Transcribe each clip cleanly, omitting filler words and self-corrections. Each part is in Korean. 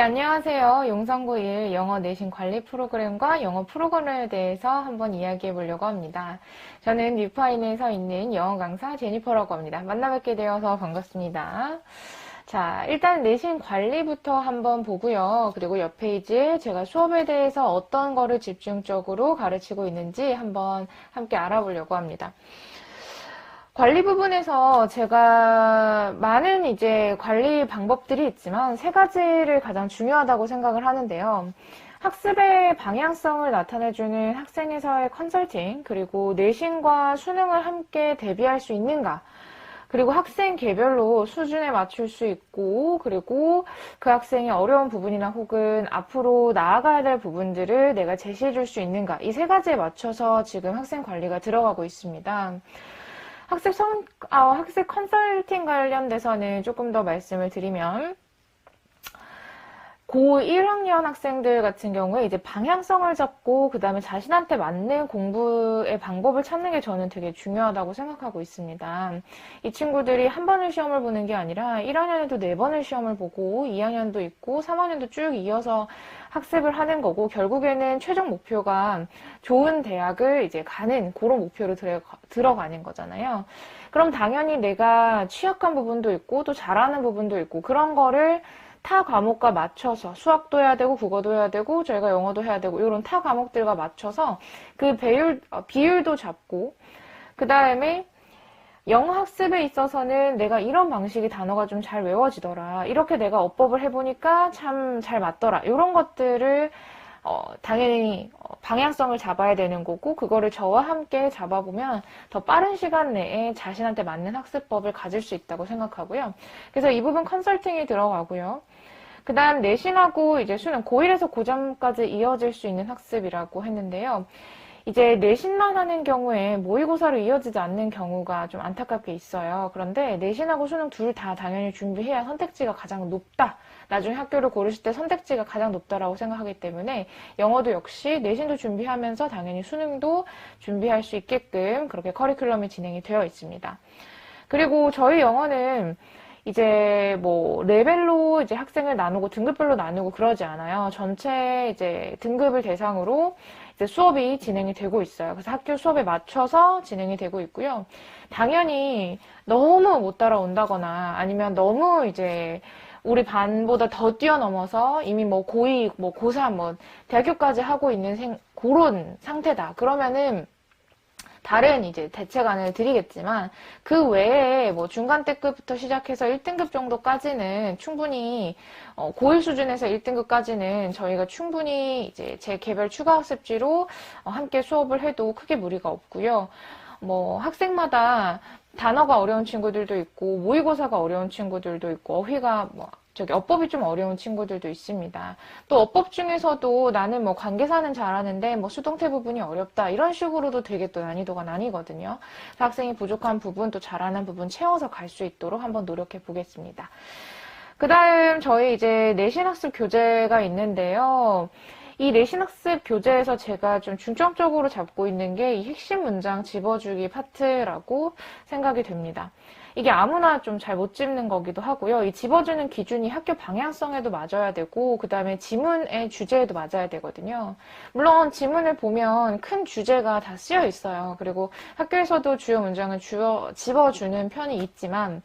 안녕하세요. 용성고1 영어 내신 관리 프로그램과 영어 프로그램에 대해서 한번 이야기해 보려고 합니다. 저는 뉴파인에서 있는 영어 강사 제니퍼라고 합니다. 만나 뵙게 되어서 반갑습니다. 자, 일단 내신 관리부터 한번 보고요. 그리고 옆 페이지에 제가 수업에 대해서 어떤 거를 집중적으로 가르치고 있는지 한번 함께 알아보려고 합니다. 관리 부분에서 제가 많은 이제 관리 방법들이 있지만 세 가지를 가장 중요하다고 생각을 하는데요. 학습의 방향성을 나타내주는 학생에서의 컨설팅, 그리고 내신과 수능을 함께 대비할 수 있는가, 그리고 학생 개별로 수준에 맞출 수 있고, 그리고 그 학생의 어려운 부분이나 혹은 앞으로 나아가야 될 부분들을 내가 제시해 줄 수 있는가, 이 세 가지에 맞춰서 지금 학생 관리가 들어가고 있습니다. 학습 컨설팅 관련돼서는 조금 더 말씀을 드리면, 고1학년 학생들 같은 경우에 이제 방향성을 잡고 그 다음에 자신한테 맞는 공부의 방법을 찾는 게 저는 되게 중요하다고 생각하고 있습니다. 이 친구들이 한 번을 시험을 보는 게 아니라 1학년에도 4번을 시험을 보고 2학년도 있고 3학년도 쭉 이어서 학습을 하는 거고, 결국에는 최종 목표가 좋은 대학을 이제 가는 그런 목표로 들어가는 거잖아요. 그럼 당연히 내가 취약한 부분도 있고 또 잘하는 부분도 있고, 그런 거를 타 과목과 맞춰서 수학도 해야 되고 국어도 해야 되고 저희가 영어도 해야 되고 이런 타 과목들과 맞춰서 그 비율도 잡고, 그 다음에 영어 학습에 있어서는 내가 이런 방식의 단어가 좀 잘 외워지더라, 이렇게 내가 어법을 해보니까 참 잘 맞더라, 이런 것들을 당연히 방향성을 잡아야 되는 거고, 그거를 저와 함께 잡아보면 더 빠른 시간 내에 자신한테 맞는 학습법을 가질 수 있다고 생각하고요. 그래서 이 부분 컨설팅이 들어가고요. 그 다음 내신하고 이제 수능 고1에서 고3까지 이어질 수 있는 학습이라고 했는데요. 이제 내신만 하는 경우에 모의고사로 이어지지 않는 경우가 좀 안타깝게 있어요. 그런데 내신하고 수능 둘 다 당연히 준비해야 선택지가 가장 높다, 나중에 학교를 고르실 때 선택지가 가장 높다라고 생각하기 때문에 영어도 역시 내신도 준비하면서 당연히 수능도 준비할 수 있게끔 그렇게 커리큘럼이 진행이 되어 있습니다. 그리고 저희 영어는 이제 뭐 레벨로 이제 학생을 나누고 등급별로 나누고 그러지 않아요. 전체 이제 등급을 대상으로 이제 수업이 진행이 되고 있어요. 그래서 학교 수업에 맞춰서 진행이 되고 있고요. 당연히 너무 못 따라온다거나 아니면 너무 이제 우리 반보다 더 뛰어넘어서 이미 뭐 고2, 뭐 고3, 뭐 대학교까지 하고 있는 그런 상태다, 그러면은 다른 이제 대책안을 드리겠지만, 그 외에 뭐 중간 때급부터 시작해서 1등급 정도까지는 충분히 고1 수준에서 1등급까지는 저희가 충분히 이제 제 개별 추가 학습지로 함께 수업을 해도 크게 무리가 없고요. 뭐 학생마다 단어가 어려운 친구들도 있고 모의고사가 어려운 친구들도 있고 어휘가 어법이 좀 어려운 친구들도 있습니다. 또 어법 중에서도 나는 뭐 관계사는 잘하는데 뭐 수동태 부분이 어렵다, 이런 식으로도 되게 또 난이도가 나뉘거든요. 학생이 부족한 부분 또 잘하는 부분 채워서 갈 수 있도록 한번 노력해 보겠습니다. 그 다음 저희 이제 내신학습 교재가 있는데요. 이 내신학습 교재에서 제가 좀 중점적으로 잡고 있는 게 이 핵심 문장 집어주기 파트라고 생각이 됩니다. 이게 아무나 좀 잘 못 짚는 거기도 하고요. 이 집어주는 기준이 학교 방향성에도 맞아야 되고, 그 다음에 지문의 주제에도 맞아야 되거든요. 물론 지문을 보면 큰 주제가 다 쓰여 있어요. 그리고 학교에서도 주요 문장을 집어주는 편이 있지만,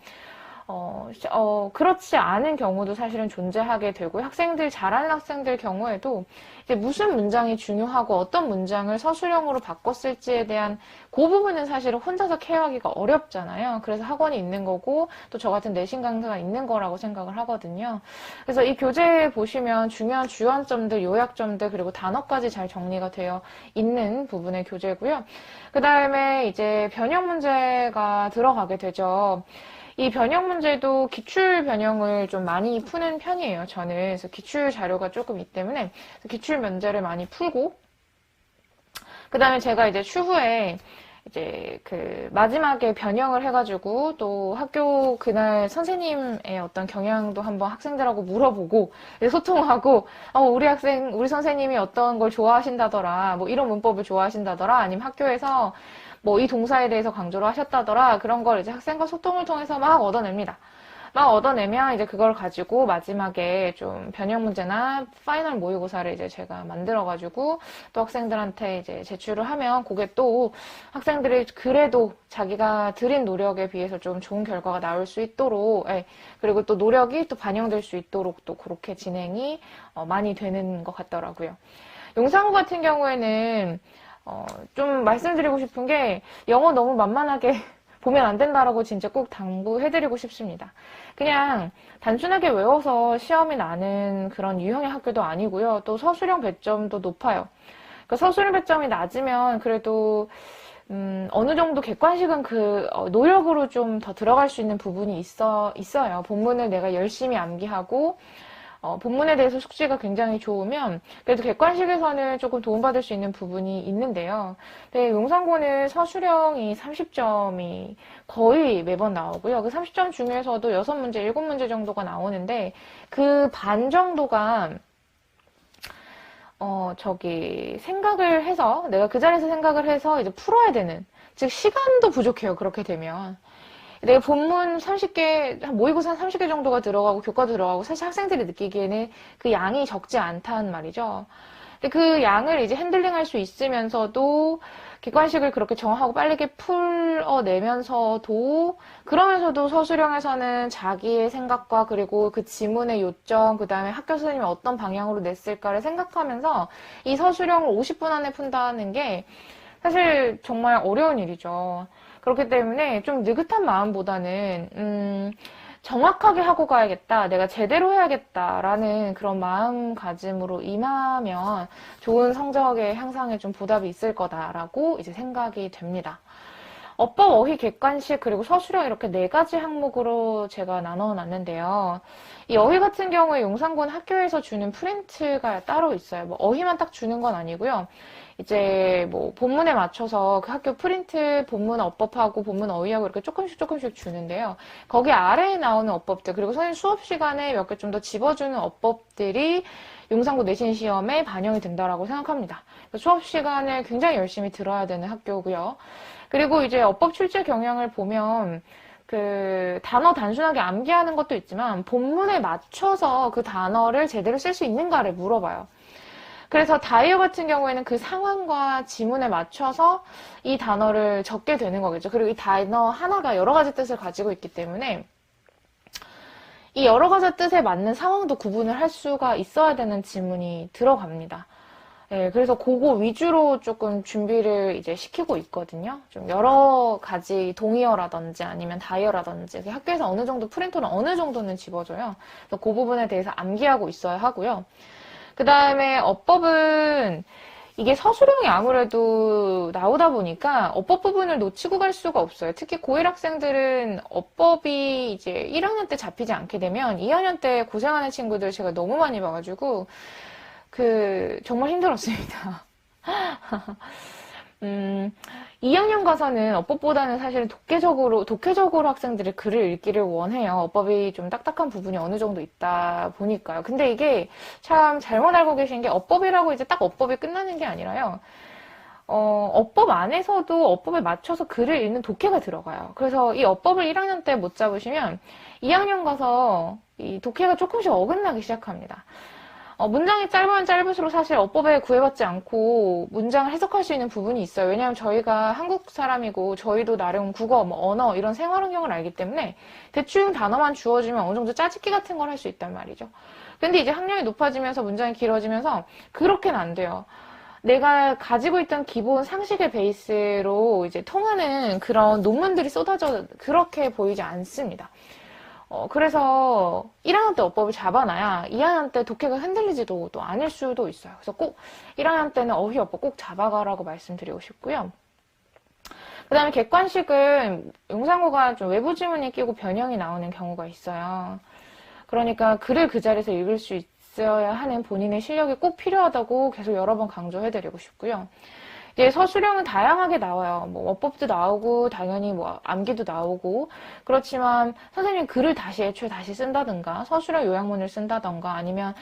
그렇지 않은 경우도 사실은 존재하게 되고, 학생들, 잘하는 학생들 경우에도 이제 무슨 문장이 중요하고 어떤 문장을 서술형으로 바꿨을지에 대한 그 부분은 사실은 혼자서 케어하기가 어렵잖아요. 그래서 학원이 있는 거고, 또 저 같은 내신 강사가 있는 거라고 생각을 하거든요. 그래서 이 교재에 보시면 중요한 주안점들, 요약점들, 그리고 단어까지 잘 정리가 되어 있는 부분의 교재고요. 그 다음에 이제 변형 문제가 들어가게 되죠. 이 변형 문제도 기출 변형을 좀 많이 푸는 편이에요, 저는. 그래서 기출 자료가 조금 있기 때문에 기출 문제를 많이 풀고, 그 다음에 제가 이제 추후에 이제 그 마지막에 변형을 해가지고 또 학교 그날 선생님의 어떤 경향도 한번 학생들하고 물어보고 소통하고, 우리 선생님이 어떤 걸 좋아하신다더라, 뭐 이런 문법을 좋아하신다더라, 아니면 학교에서 뭐 이 동사에 대해서 강조를 하셨다더라, 그런 걸 이제 학생과 소통을 통해서 막 얻어냅니다. 막 얻어내면 이제 그걸 가지고 마지막에 좀 변형 문제나 파이널 모의고사를 이제 제가 만들어가지고 또 학생들한테 이제 제출을 하면 그게 또 학생들이 그래도 자기가 들인 노력에 비해서 좀 좋은 결과가 나올 수 있도록, 그리고 또 노력이 또 반영될 수 있도록 또 그렇게 진행이 많이 되는 것 같더라고요. 용산고 같은 경우에는 좀 말씀드리고 싶은 게 영어 너무 만만하게 보면 안 된다라고 진짜 꼭 당부해드리고 싶습니다. 그냥 단순하게 외워서 시험이 나는 그런 유형의 학교도 아니고요. 또 서술형 배점도 높아요. 그러니까 서술형 배점이 낮으면 그래도 어느 정도 객관식은 노력으로 좀 더 들어갈 수 있는 부분이 있어요. 본문을 내가 열심히 암기하고 본문에 대해서 숙지가 굉장히 좋으면 그래도 객관식에서는 조금 도움받을 수 있는 부분이 있는데요. 네, 용산고는 서술형이 30점이 거의 매번 나오고요. 그 30점 중에서도 6문제, 7문제 정도가 나오는데 그 반 정도가 생각을 해서 내가 그 자리에서 생각을 해서 이제 풀어야 되는, 즉 시간도 부족해요. 그렇게 되면. 내가 본문 30개, 모의고사 30개 정도가 들어가고 교과도 들어가고 사실 학생들이 느끼기에는 그 양이 적지 않단 말이죠. 근데 그 양을 이제 핸들링할 수 있으면서도 객관식을 그렇게 정하고 빠르게 풀어내면서도 그러면서도 서술형에서는 자기의 생각과 그리고 그 지문의 요점, 그 다음에 학교 선생님이 어떤 방향으로 냈을까를 생각하면서 이 서술형을 50분 안에 푼다는 게 사실 정말 어려운 일이죠. 그렇기 때문에 좀 느긋한 마음보다는 정확하게 하고 가야겠다, 내가 제대로 해야겠다라는 그런 마음가짐으로 임하면 좋은 성적의 향상에 좀 보답이 있을 거다라고 이제 생각이 됩니다. 어법, 어휘, 객관식, 그리고 서술형 이렇게 4가지 항목으로 제가 나눠놨는데요. 이 어휘 같은 경우에 용산고는 학교에서 주는 프린트가 따로 있어요. 뭐 어휘만 딱 주는 건 아니고요. 이제 뭐 본문에 맞춰서 그 학교 프린트 본문 어법하고 본문 어휘하고 이렇게 조금씩 주는데요. 거기 아래에 나오는 어법들, 그리고 선생님 수업 시간에 몇 개 좀 더 집어주는 어법들이 용산고 내신 시험에 반영이 된다라고 생각합니다. 수업 시간에 굉장히 열심히 들어야 되는 학교고요. 그리고 이제 어법 출제 경향을 보면 그 단어 단순하게 암기하는 것도 있지만 본문에 맞춰서 그 단어를 제대로 쓸 수 있는가를 물어봐요. 그래서 다이어 같은 경우에는 그 상황과 지문에 맞춰서 이 단어를 적게 되는 거겠죠. 그리고 이 단어 하나가 여러 가지 뜻을 가지고 있기 때문에 이 여러 가지 뜻에 맞는 상황도 구분을 할 수가 있어야 되는 지문이 들어갑니다. 네, 그래서 그거 위주로 조금 준비를 이제 시키고 있거든요. 좀 여러 가지 동의어라든지 아니면 다이어라든지 학교에서 어느 정도 프린터는 어느 정도는 집어줘요. 그래서 그 부분에 대해서 암기하고 있어야 하고요. 그 다음에 어법은 이게 서술형이 아무래도 나오다 보니까 어법 부분을 놓치고 갈 수가 없어요. 특히 고1 학생들은 어법이 이제 1학년 때 잡히지 않게 되면 2학년 때 고생하는 친구들 제가 너무 많이 봐가지고 정말 힘들었습니다. 2학년 가서는 어법보다는 사실 독해적으로 학생들이 글을 읽기를 원해요. 어법이 좀 딱딱한 부분이 어느 정도 있다 보니까요. 근데 이게 참 잘못 알고 계신 게 어법이라고 이제 딱 어법이 끝나는 게 아니라요. 어법 안에서도 어법에 맞춰서 글을 읽는 독해가 들어가요. 그래서 이 어법을 1학년 때 못 잡으시면 2학년 가서 이 독해가 조금씩 어긋나기 시작합니다. 문장이 짧으면 짧을수록 사실 어법에 구애받지 않고 문장을 해석할 수 있는 부분이 있어요. 왜냐하면 저희가 한국 사람이고 저희도 나름 국어, 언어 이런 생활 환경을 알기 때문에 대충 단어만 주어지면 어느 정도 짜집기 같은 걸 할 수 있단 말이죠. 근데 이제 학년이 높아지면서 문장이 길어지면서 그렇게는 안 돼요. 내가 가지고 있던 기본 상식의 베이스로 이제 통하는 그런 논문들이 쏟아져 그렇게 보이지 않습니다. 그래서 1학년 때 어법을 잡아놔야 2학년 때 독해가 흔들리지도 또 않을 수도 있어요. 그래서 꼭 1학년 때는 어휘 어법 꼭 잡아가라고 말씀드리고 싶고요. 그 다음에 객관식은 용산고가 좀 외부 지문이 끼고 변형이 나오는 경우가 있어요. 그러니까 글을 그 자리에서 읽을 수 있어야 하는 본인의 실력이 꼭 필요하다고 계속 여러 번 강조해드리고 싶고요. 이제 서술형은 다양하게 나와요. 뭐 어법도 나오고 당연히 뭐 암기도 나오고 그렇지만 선생님 글을 애초에 다시 쓴다든가 서술형 요약문을 쓴다든가 아니면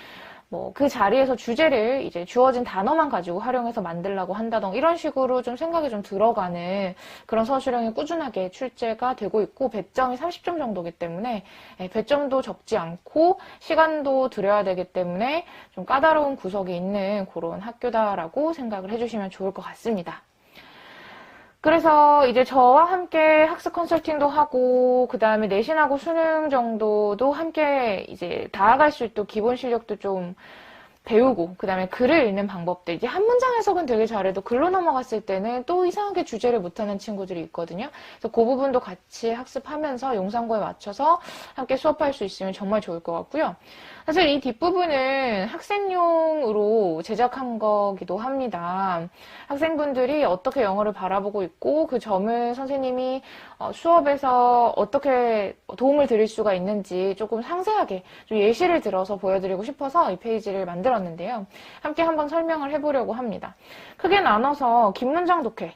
뭐 그 자리에서 주제를 이제 주어진 단어만 가지고 활용해서 만들라고 한다던가 이런 식으로 좀 생각이 좀 들어가는 그런 서술형이 꾸준하게 출제가 되고 있고 배점이 30점 정도이기 때문에 배점도 적지 않고 시간도 들여야 되기 때문에 좀 까다로운 구석이 있는 그런 학교다라고 생각을 해주시면 좋을 것 같습니다. 그래서 이제 저와 함께 학습 컨설팅도 하고 그 다음에 내신하고 수능 정도도 함께 이제 다가갈 수 있도록 기본 실력도 좀 배우고 그 다음에 글을 읽는 방법들 이제 한 문장 해석은 되게 잘해도 글로 넘어갔을 때는 또 이상하게 주제를 못하는 친구들이 있거든요. 그래서 그 부분도 같이 학습하면서 용산고에 맞춰서 함께 수업할 수 있으면 정말 좋을 것 같고요. 사실 이 뒷부분은 학생용으로 제작한 거기도 합니다. 학생분들이 어떻게 영어를 바라보고 있고 그 점을 선생님이 수업에서 어떻게 도움을 드릴 수가 있는지 조금 상세하게 좀 예시를 들어서 보여드리고 싶어서 이 페이지를 만들었는데요. 함께 한번 설명을 해보려고 합니다. 크게 나눠서 긴 문장 독해.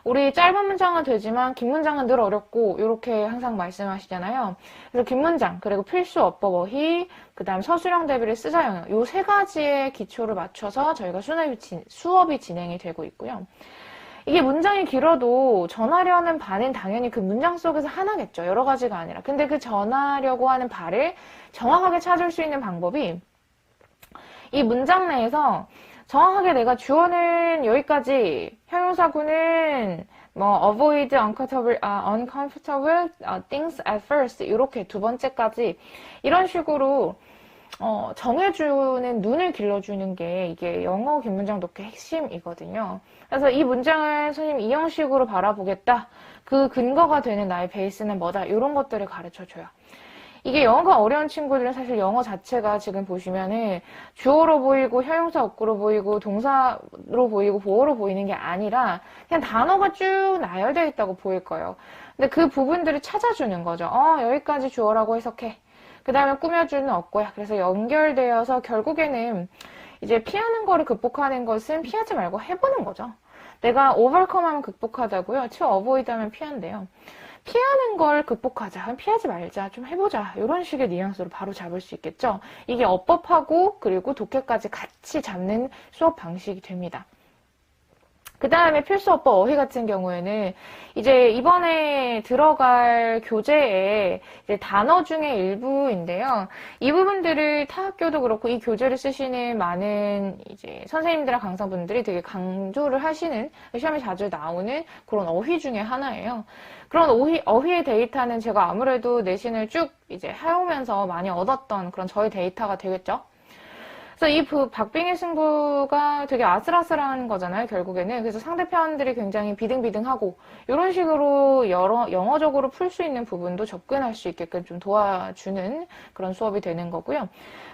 우리 짧은 문장은 되지만 긴 문장은 늘 어렵고 이렇게 항상 말씀하시잖아요. 그래서 긴 문장, 그리고 필수 어법 어휘, 그 다음 서술형 대비를 쓰자 영역 이 세 가지의 기초를 맞춰서 저희가 수업이 진행이 되고 있고요. 이게 문장이 길어도 전하려는 바는 당연히 그 문장 속에서 하나겠죠. 여러 가지가 아니라. 근데 그 전하려고 하는 바를 정확하게 찾을 수 있는 방법이 이 문장 내에서 정확하게 내가 주어는 여기까지, 형용사구는 뭐 avoid uncomfortable things at first 이렇게 두 번째까지 이런 식으로 정해주는 눈을 길러주는 게 이게 영어 긴 문장 독해 핵심이거든요. 그래서 이 문장을 선생님 이 형식으로 바라보겠다. 그 근거가 되는 나의 베이스는 뭐다. 이런 것들을 가르쳐줘요. 이게 영어가 어려운 친구들은 사실 영어 자체가 지금 보시면은 주어로 보이고 형용사 어구로 보이고 동사로 보이고 보어로 보이는 게 아니라 그냥 단어가 쭉 나열되어 있다고 보일 거예요. 근데 그 부분들을 찾아주는 거죠. 여기까지 주어라고 해석해. 그 다음에 꾸며주는 어구야. 그래서 연결되어서 결국에는 이제 피하는 거를 극복하는 것은 피하지 말고 해보는 거죠. 내가 overcome 하면 극복하다고요. to avoid 하면 피한대요. 피하는 걸 극복하자, 피하지 말자, 좀 해보자 이런 식의 뉘앙스로 바로 잡을 수 있겠죠. 이게 어법하고 그리고 독해까지 같이 잡는 수업 방식이 됩니다. 그 다음에 필수 어법 어휘 같은 경우에는 이제 이번에 들어갈 교재에 이제 단어 중에 일부인데요. 이 부분들을 타 학교도 그렇고 이 교재를 쓰시는 많은 이제 선생님들과 강사분들이 되게 강조를 하시는 시험에 자주 나오는 그런 어휘 중에 하나예요. 그런 어휘의 데이터는 제가 아무래도 내신을 쭉 이제 해오면서 많이 얻었던 그런 저의 데이터가 되겠죠. 그래서 이 박빙의 승부가 되게 아슬아슬한 거잖아요, 결국에는. 그래서 상대편들이 굉장히 비등비등하고 이런 식으로 영어적으로 풀 수 있는 부분도 접근할 수 있게끔 좀 도와주는 그런 수업이 되는 거고요.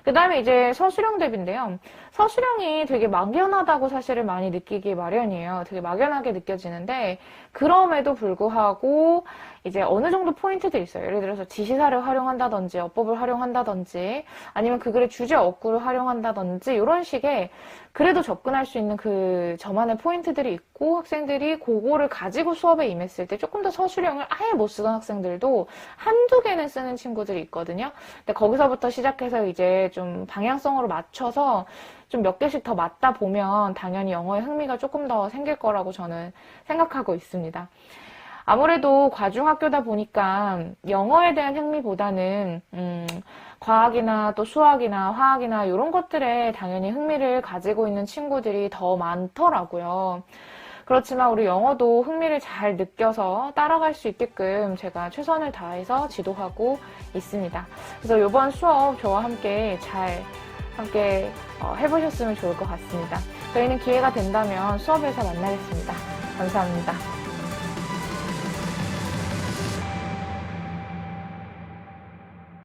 그 다음에 이제 서술형 대비인데요. 서술형이 되게 막연하다고 사실은 많이 느끼기 마련이에요. 되게 막연하게 느껴지는데 그럼에도 불구하고 이제 어느 정도 포인트들이 있어요. 예를 들어서 지시사를 활용한다든지 어법을 활용한다든지 아니면 그 글의 주제 어구를 활용한다든지 이런 식의 그래도 접근할 수 있는 그 저만의 포인트들이 있고 학생들이 그거를 가지고 수업에 임했을 때 조금 더 서술형을 아예 못 쓰던 학생들도 한두 개는 쓰는 친구들이 있거든요. 근데 거기서부터 시작해서 이제 좀 방향성으로 맞춰서 좀 몇 개씩 더 맞다 보면 당연히 영어에 흥미가 조금 더 생길 거라고 저는 생각하고 있습니다. 아무래도 과중학교다 보니까 영어에 대한 흥미보다는 과학이나 또 수학이나 화학이나 이런 것들에 당연히 흥미를 가지고 있는 친구들이 더 많더라고요. 그렇지만 우리 영어도 흥미를 잘 느껴서 따라갈 수 있게끔 제가 최선을 다해서 지도하고 있습니다. 그래서 이번 수업 저와 함께 함께 해보셨으면 좋을 것 같습니다. 저희는 기회가 된다면 수업에서 만나겠습니다. 감사합니다.